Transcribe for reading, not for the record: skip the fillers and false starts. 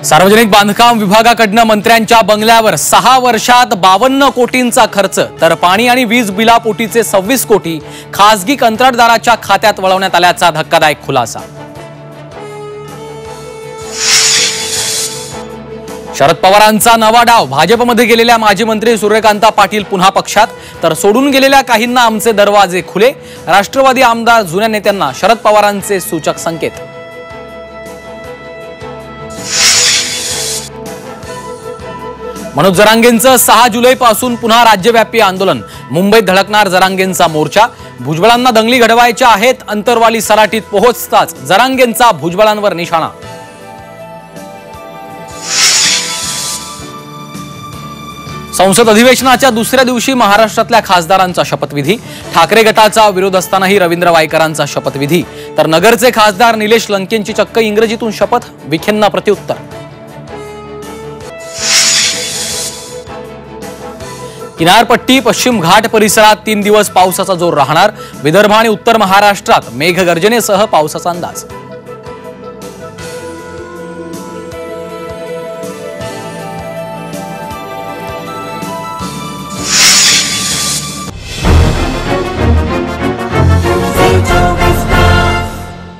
सार्वजनिक बांधकाम विभागाकडून मंत्र्यांच्या बंगल्यावर 6 वर्षात 52 कोटींचा खर्च तर पाणी आणि वीज बिलापोटीचे 26 कोटी खासगी कंत्राटदाराच्या खात्यात वळवण्यात आल्याचा धक्कादायक खुलासा। शरद पवारांचा नवा डाव, भाजपमध्ये गेलेल्या माजी मंत्री सूर्यकांता पाटील पुन्हा पक्षात तर सोडून गेलेल्या काहींना आमचे दरवाजे खुले। राष्ट्रवादी आमदार जुन्या नेत्यांना शरद पवारांचे सूचक संकेत। मनोज जरांगेंचं 6 जुलैपासून पुन्हा राज्यव्यापी आंदोलन, मुंबईत धडकणार जरांगेंचा मोर्चा। भुजबळांना दंगली घडवायच्या आहेत, अंतरवाली सराटीत पोहोचताच जरांगेंचा भुजबळांवर निशाणा। संसद अधिवेशनाच्या दुसऱ्या दिवशी महाराष्ट्रातल्या खासदारांचा शपथविधी, ठाकरे गटाचा विरोध असतानाही रवींद्र वायकरांचा शपथविधी तर नगरचे खासदार निलेश लंकेंची चक्क इंग्रजीतून शपथ, विखेंना प्रत्युत्तर। किनारपट्टी पश्चिम घाट परिसरात 3 दिवस पावसाचा जोर राहणार, विदर्भ आणि उत्तर महाराष्ट्रात मेघगर्जनेसह पावसाचा अंदाज।